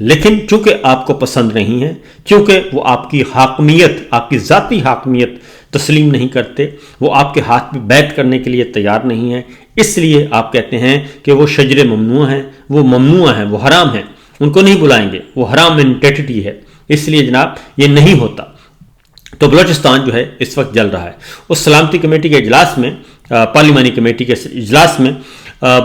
لیکن چونکہ آپ کو پسند نہیں ہے، کیونکہ وہ آپ کی حاکمیت، آپ کی ذاتی حاکمیت تسلیم نہیں کرتے، وہ آپ کے ہاتھ پہ بیعت کرنے کے لیے تیار نہیں ہے، اس لیے آپ کہتے ہیں کہ وہ شجر ممنوع ہیں، وہ ممنوع ہیں، وہ حرام ہیں، ان کو نہیں بلائیں گے، وہ حرام انٹیٹی ہے، اس لیے جناب یہ نہیں ہوتا۔ تو بلوچستان جو ہے اس وقت جل رہا ہے۔ اس سلامتی کمیٹی کے اجلاس میں، پارلیمانی کمیٹی کے اجلاس میں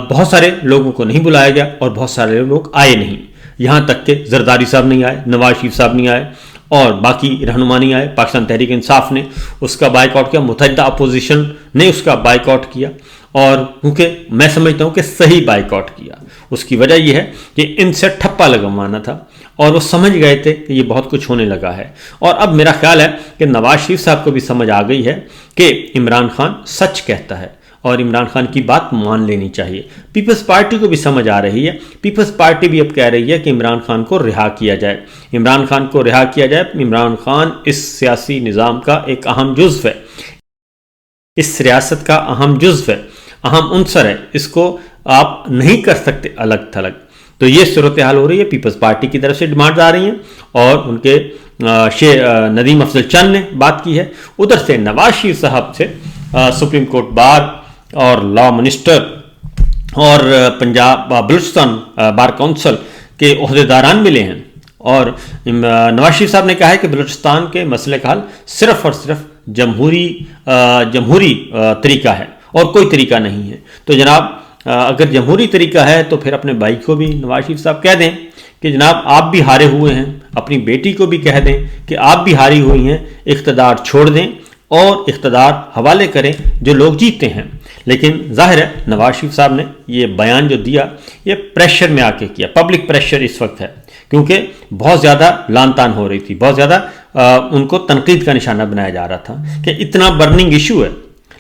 بہت سارے لوگوں کو نہیں بلایا گیا اور بہت سارے لوگ آئے نہیں، یہاں تک کہ زرداری صاحب نہیں آئے، نواز شریف صاحب نہیں آئے اور باقی رہنما نہیں آئے۔ پاکستان تحریک انصاف نے اس کا بائیک آؤٹ کیا، متحدہ اپوزیشن نے اس کا بائیک آؤٹ کیا، اور کیونکہ میں سمجھتا ہوں کہ صحیح بائیک آؤٹ کیا۔ اس کی وجہ یہ ہے کہ ان سے ٹھپا لگوانا تھا اور وہ سمجھ گئے تھے کہ یہ بہت کچھ ہونے لگا ہے، اور اب میرا خیال ہے کہ نواز شریف صاحب کو بھی سمجھ آ گئی ہے کہ عمران خان سچ کہتا ہے اور عمران خان کی بات مان لینی چاہیے۔ پیپلز پارٹی کو بھی سمجھ آ رہی ہے، پیپلز پارٹی بھی اب کہہ رہی ہے کہ عمران خان کو رہا کیا جائے، عمران خان کو رہا کیا جائے۔ عمران خان اس سیاسی نظام کا ایک اہم جزو ہے، اس ریاست کا اہم جزو ہے، اہم عنصر ہے، اس کو آپ نہیں کر سکتے الگ تھلگ۔ تو یہ صورتحال ہو رہی ہے، پیپلز پارٹی کی طرف سے ڈیمانڈز آ رہی ہیں اور ان کے ندیم افضل چند نے بات کی ہے، ادھر سے نواز شریف صاحب سے سپریم کورٹ بار اور لا منسٹر اور پنجاب بلوچستان بار کونسل کے عہدیداران ملے ہیں، اور نواز شریف صاحب نے کہا ہے کہ بلوچستان کے مسئلے کا حل صرف اور صرف جمہوری طریقہ ہے اور کوئی طریقہ نہیں ہے۔ تو جناب اگر جمہوری طریقہ ہے تو پھر اپنے بھائی کو بھی نواز شریف صاحب کہہ دیں کہ جناب آپ بھی ہارے ہوئے ہیں، اپنی بیٹی کو بھی کہہ دیں کہ آپ بھی ہاری ہوئی ہیں، اقتدار چھوڑ دیں اور اقتدار حوالے کریں جو لوگ جیتے ہیں۔ لیکن ظاہر ہے نواز شریف صاحب نے یہ بیان جو دیا یہ پریشر میں آ کے کیا، پبلک پریشر اس وقت ہے، کیونکہ بہت زیادہ لان تان ہو رہی تھی، بہت زیادہ ان کو تنقید کا نشانہ بنایا جا رہا تھا کہ اتنا برننگ ایشو ہے،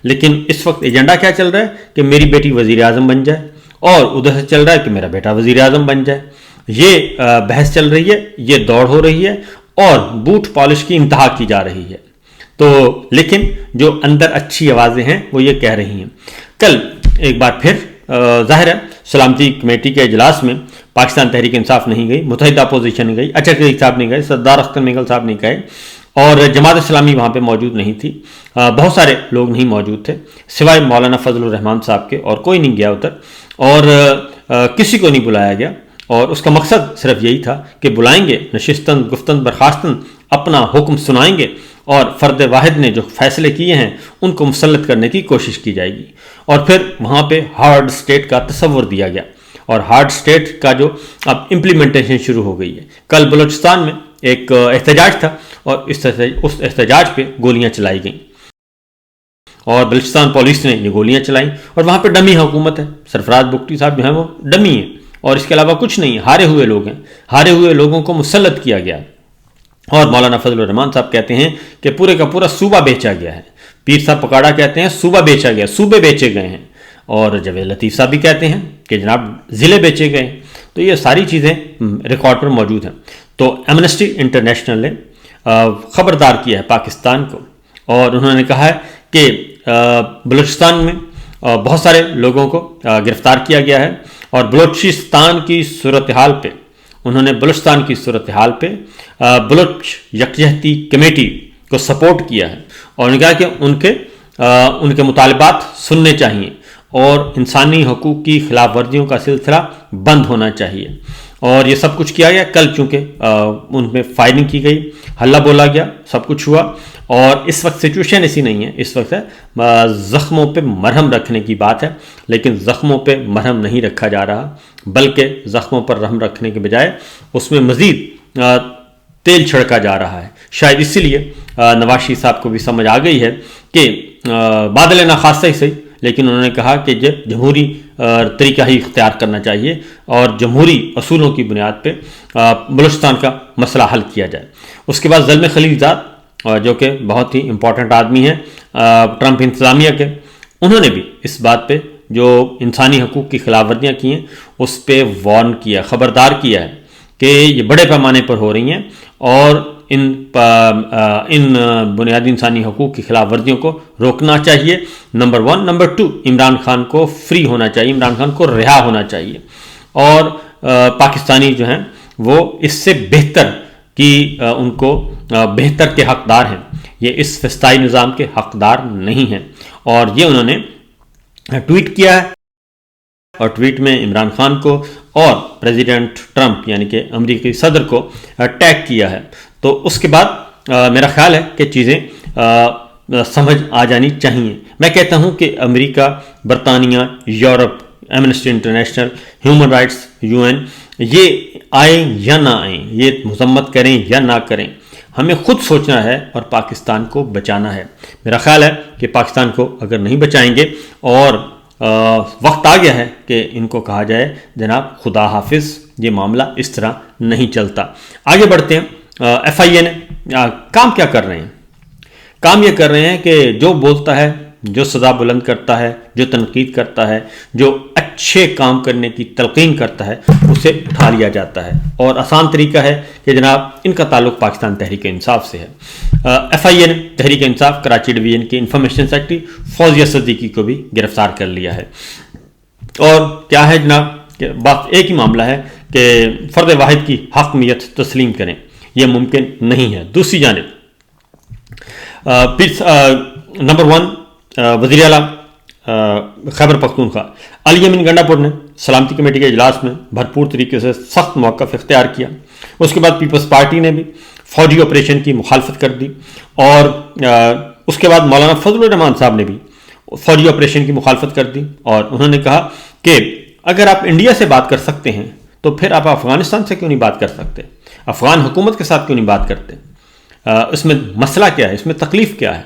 لیکن اس وقت ایجنڈا کیا چل رہا ہے کہ میری بیٹی وزیر اعظم بن جائے، اور ادھر سے چل رہا ہے کہ میرا بیٹا وزیر اعظم بن جائے۔ یہ بحث چل رہی ہے، یہ دوڑ ہو رہی ہے اور بوٹ پالش کی انتہا کی جا رہی ہے۔ تو لیکن جو اندر اچھی آوازیں ہیں وہ یہ کہہ رہی ہیں۔ کل ایک بار پھر ظاہر ہے سلامتی کمیٹی کے اجلاس میں پاکستان تحریک انصاف نہیں گئی، متحدہ اپوزیشن نہیں گئی، اچھا صدیق صاحب نہیں گئے، سردار اختر میگل صاحب نہیں گئے، اور جماعت اسلامی وہاں پہ موجود نہیں تھی، بہت سارے لوگ نہیں موجود تھے سوائے مولانا فضل الرحمان صاحب کے، اور کوئی نہیں گیا ادھر، اور کسی کو نہیں بلایا گیا، اور اس کا مقصد صرف یہی تھا کہ بلائیں گے، نشستن گفتن برخاستن اپنا حکم سنائیں گے، اور فرد واحد نے جو فیصلے کیے ہیں ان کو مسلط کرنے کی کوشش کی جائے گی، اور پھر وہاں پہ ہارڈ سٹیٹ کا تصور دیا گیا، اور ہارڈ سٹیٹ کا جو اب امپلیمنٹیشن شروع ہو گئی ہے۔ کل بلوچستان میں ایک احتجاج تھا اور اس احتجاج پہ گولیاں چلائی گئیں، اور بلوچستان پولیس نے یہ گولیاں چلائیں، اور وہاں پہ ڈمی حکومت ہے، سرفراز بگٹی صاحب جو ہیں وہ ڈمی ہیں، اور اس کے علاوہ کچھ نہیں، ہارے ہوئے لوگ ہیں، ہارے ہوئے لوگوں کو مسلط کیا گیا۔ اور مولانا فضل الرحمان صاحب کہتے ہیں کہ پورے کا پورا صوبہ بیچا گیا ہے، پیر صاحب پکاڑا کہتے ہیں صوبہ بیچا گیا، صوبے بیچے گئے ہیں، اور جاوید لطیف صاحب بھی کہتے ہیں کہ جناب ضلع بیچے گئے ہیں۔ تو یہ ساری چیزیں ریکارڈ پر موجود ہیں۔ تو ایمنسٹی انٹرنیشنل نے خبردار کیا ہے پاکستان کو، اور انہوں نے کہا ہے کہ بلوچستان میں بہت سارے لوگوں کو گرفتار کیا گیا ہے، اور بلوچستان کی صورتحال پہ انہوں نے بلوچستان کی صورتحال پہ بلوچ یکجہتی کمیٹی کو سپورٹ کیا ہے، اور انہوں نے کہا کہ ان کے مطالبات سننے چاہیے اور انسانی حقوق کی خلاف ورزیوں کا سلسلہ بند ہونا چاہیے، اور یہ سب کچھ کیا گیا۔ کل چونکہ ان میں فائرنگ کی گئی، ہلہ بولا گیا، سب کچھ ہوا، اور اس وقت سچویشن ایسی نہیں ہے، اس وقت زخموں پہ مرہم رکھنے کی بات ہے، لیکن زخموں پہ مرہم نہیں رکھا جا رہا، بلکہ زخموں پر رحم رکھنے کے بجائے اس میں مزید تیل چھڑکا جا رہا ہے۔ شاید اسی لیے نواز شریف صاحب کو بھی سمجھ آ گئی ہے کہ بادل ناخواستہ ہی صحیح، لیکن انہوں نے کہا کہ جمہوری طریقہ ہی اختیار کرنا چاہیے اور جمہوری اصولوں کی بنیاد پہ بلوچستان کا مسئلہ حل کیا جائے۔ اس کے بعد زلمے خلیل زاد جو کہ بہت ہی امپورٹنٹ آدمی ہیں ٹرمپ انتظامیہ کے، انہوں نے بھی اس بات پہ جو انسانی حقوق کی خلاف ورزیاں کی ہیں اس پہ وارن کیا، خبردار کیا ہے کہ یہ بڑے پیمانے پر ہو رہی ہیں، اور ان بنیادی انسانی حقوق کی خلاف ورزیوں کو روکنا چاہیے، نمبر 1۔ نمبر 2، عمران خان کو فری ہونا چاہیے، عمران خان کو رہا ہونا چاہیے، اور پاکستانی جو ہیں وہ اس سے بہتر کی ان کو بہتر کے حقدار ہیں، یہ اس فسطائی نظام کے حقدار نہیں ہیں۔ اور یہ انہوں نے ٹویٹ کیا ہے، اور ٹویٹ میں عمران خان کو اور پریزیڈنٹ ٹرمپ یعنی کہ امریکی صدر کو ٹیگ کیا ہے۔ تو اس کے بعد میرا خیال ہے کہ چیزیں سمجھ آ جانی چاہیے۔ میں کہتا ہوں کہ امریکہ، برطانیہ، Europe, Amnesty international, human rights, UN، یہ آئیں یا نہ آئیں، یہ مذمت کریں یا نہ کریں، ہمیں خود سوچنا ہے اور پاکستان کو بچانا ہے۔ میرا خیال ہے کہ پاکستان کو اگر نہیں بچائیں گے، اور وقت آ گیا ہے کہ ان کو کہا جائے جناب خدا حافظ، یہ معاملہ اس طرح نہیں چلتا۔ آگے بڑھتے ہیں۔ FIA نے کام کیا کر رہے ہیں؟ کام یہ کر رہے ہیں کہ جو بولتا ہے، جو سزا بلند کرتا ہے، جو تنقید کرتا ہے، جو اچھے کام کرنے کی تلقین کرتا ہے، اسے اٹھا لیا جاتا ہے۔ اور آسان طریقہ ہے کہ جناب ان کا تعلق پاکستان تحریک انصاف سے ہے۔ FIA نے تحریک انصاف کراچی ڈویژن کی انفارمیشن سیکرٹری فوزیہ صدیقی کو بھی گرفتار کر لیا ہے۔ اور کیا ہے جناب کہ بات ایک ہی معاملہ ہے کہ فرد واحد کی حاکمیت تسلیم کریں، یہ ممکن نہیں ہے۔ دوسری جانب نمبر 1 وزیر اعلیٰ خیبر پختونخوا علی امین گنڈا پور نے سلامتی کمیٹی کے اجلاس میں بھرپور طریقے سے سخت موقف اختیار کیا۔ اس کے بعد پیپلز پارٹی نے بھی فوجی آپریشن کی مخالفت کر دی، اور اس کے بعد مولانا فضل الرحمان صاحب نے بھی فوجی آپریشن کی مخالفت کر دی، اور انہوں نے کہا کہ اگر آپ انڈیا سے بات کر سکتے ہیں تو پھر آپ افغانستان سے کیوں نہیں بات کر سکتے، افغان حکومت کے ساتھ کیوں نہیں بات کرتے؟ اس میں مسئلہ کیا ہے، اس میں تکلیف کیا ہے؟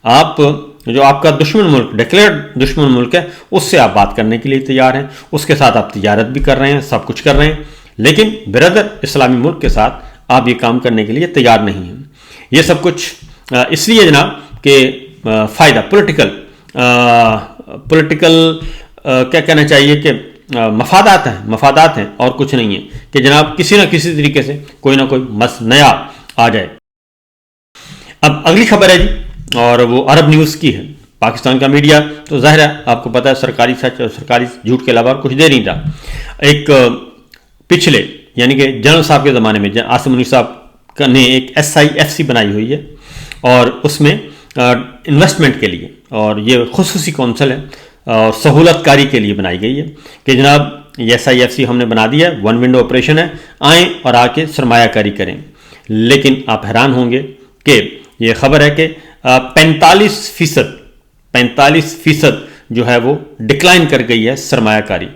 آپ جو آپ کا دشمن ملک، ڈکلیئرڈ دشمن ملک ہے، اس سے آپ بات کرنے کے لیے تیار ہیں، اس کے ساتھ آپ تجارت بھی کر رہے ہیں، سب کچھ کر رہے ہیں، لیکن بردر اسلامی ملک کے ساتھ آپ یہ کام کرنے کے لیے تیار نہیں ہیں۔ یہ سب کچھ اس لیے جناب کہ فائدہ پولیٹیکل کیا کہنا چاہیے کہ مفادات ہیں اور کچھ نہیں ہے، کہ جناب کسی نہ کسی طریقے سے کوئی نہ کوئی نیا آ جائے۔ اب اگلی خبر ہے جی، اور وہ عرب نیوز کی ہے۔ پاکستان کا میڈیا تو ظاہر ہے آپ کو پتہ ہے سرکاری سچ اور سرکاری جھوٹ کے علاوہ کچھ دے نہیں رہا۔ ایک پچھلے یعنی کہ جنرل صاحب کے زمانے میں عاصم منیر صاحب نے ایک SIFC بنائی ہوئی ہے، اور اس میں انویسٹمنٹ کے لیے، اور یہ خصوصی کونسل ہے اور سہولت کاری کے لیے بنائی گئی ہے کہ جناب یہ SIFC ہم نے بنا دیا ہے، 1 ونڈو آپریشن ہے، آئیں اور آ کے سرمایہ کاری کریں۔ لیکن آپ حیران ہوں گے کہ یہ خبر ہے کہ 45% جو ہے وہ ڈکلائن کر گئی ہے سرمایہ کاری،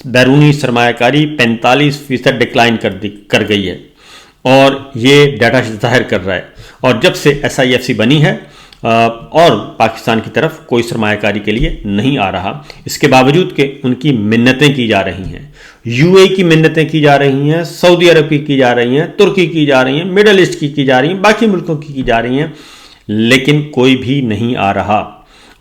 بیرونی سرمایہ کاری 45% ڈکلائن کر گئی ہے، اور یہ ڈیٹا ظاہر کر رہا ہے۔ اور جب سے SIFC بنی ہے اور پاکستان کی طرف کوئی سرمایہ کاری کے لیے نہیں آ رہا، اس کے باوجود کہ ان کی منتیں کی جا رہی ہیں، UAE کی منتیں کی جا رہی ہیں، سعودی عرب کی جا رہی ہیں، ترکی کی جا رہی ہیں، مڈل ایسٹ کی جا رہی ہیں، باقی ملکوں کی جا رہی ہیں، لیکن کوئی بھی نہیں آ رہا۔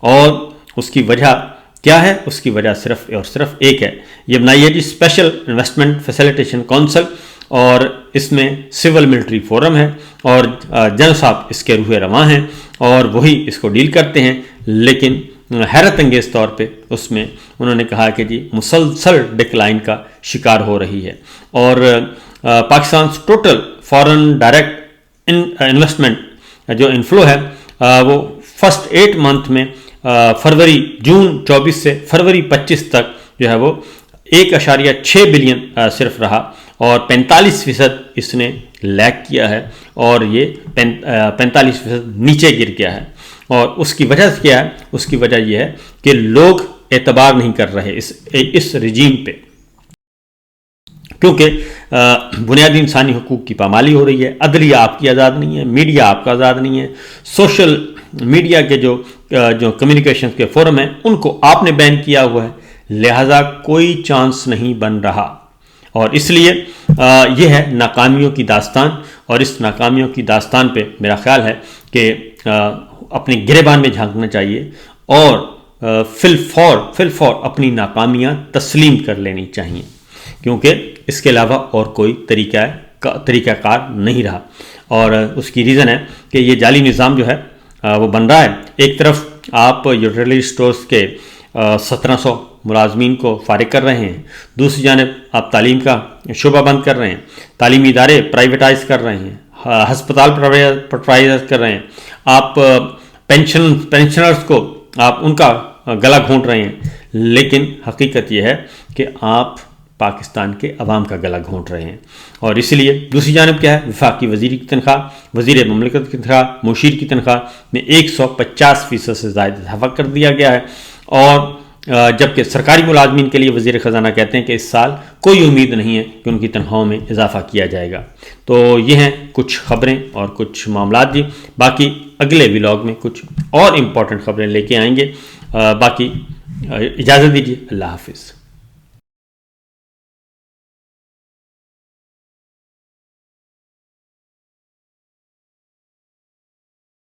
اور اس کی وجہ کیا ہے؟ اس کی وجہ صرف اور صرف ایک ہے، یہ بنائی ہے جی اسپیشل انویسٹمنٹ فیسیلیٹیشن کونسل، اور اس میں سول ملٹری فورم ہے، اور جنرل صاحب اس کے روح رواں ہیں، اور وہی اس کو ڈیل کرتے ہیں۔ لیکن حیرت انگیز طور پہ اس میں انہوں نے کہا کہ جی مسلسل ڈکلائن کا شکار ہو رہی ہے، اور Pakistan total foreign direct investment جو انفلو ہے وہ فرسٹ 8 منتھ میں جون 24 سے فروری 25 تک جو ہے وہ 1.6 بلین صرف رہا، اور 45% اس نے لیک کیا ہے، اور یہ 45% نیچے گر گیا ہے۔ اور اس کی وجہ کیا ہے؟ اس کی وجہ یہ ہے کہ لوگ اعتبار نہیں کر رہے اس رجیم پہ، کیونکہ بنیادی انسانی حقوق کی پامالی ہو رہی ہے، عدلیہ آپ کی آزاد نہیں ہے، میڈیا آپ کا آزاد نہیں ہے، سوشل میڈیا کے جو کمیونیکیشن کے فورم ہیں ان کو آپ نے بین کیا ہوا ہے، لہٰذا کوئی چانس نہیں بن رہا۔ اور اس لیے یہ ہے ناکامیوں کی داستان، اور اس ناکامیوں کی داستان پہ میرا خیال ہے کہ اپنے گریبان میں جھانکنا چاہیے، اور فل فور اپنی ناکامیاں تسلیم کر لینی چاہیے، کیونکہ اس کے علاوہ اور کوئی طریقہ کار نہیں رہا۔ اور اس کی ریزن ہے کہ یہ جعلی نظام جو ہے وہ بن رہا ہے۔ ایک طرف آپ یوٹیلیٹی سٹورز کے 1700 ملازمین کو فارغ کر رہے ہیں، دوسری جانب آپ تعلیم کا شعبہ بند کر رہے ہیں، تعلیمی ادارے پرائیویٹائز کر رہے ہیں، ہسپتال پرائیویٹائز کر رہے ہیں، آپ پینشنرز کو آپ ان کا گلا گھونٹ رہے ہیں، لیکن حقیقت یہ ہے کہ آپ پاکستان کے عوام کا گلا گھونٹ رہے ہیں۔ اور اس لیے دوسری جانب کیا ہے، وفاقی وزیر کی تنخواہ، وزیر مملکت کی تنخواہ، مشیر کی تنخواہ میں 150% سے زائد اضافہ کر دیا گیا ہے، اور جبکہ سرکاری ملازمین کے لیے وزیر خزانہ کہتے ہیں کہ اس سال کوئی امید نہیں ہے کہ ان کی تنخواہوں میں اضافہ کیا جائے گا۔ تو یہ ہیں کچھ خبریں اور کچھ معاملات جی، باقی اگلے ولاگ میں کچھ اور امپورٹنٹ خبریں لے کے آئیں گے۔ باقی اجازت دیجیے، اللہ حافظ۔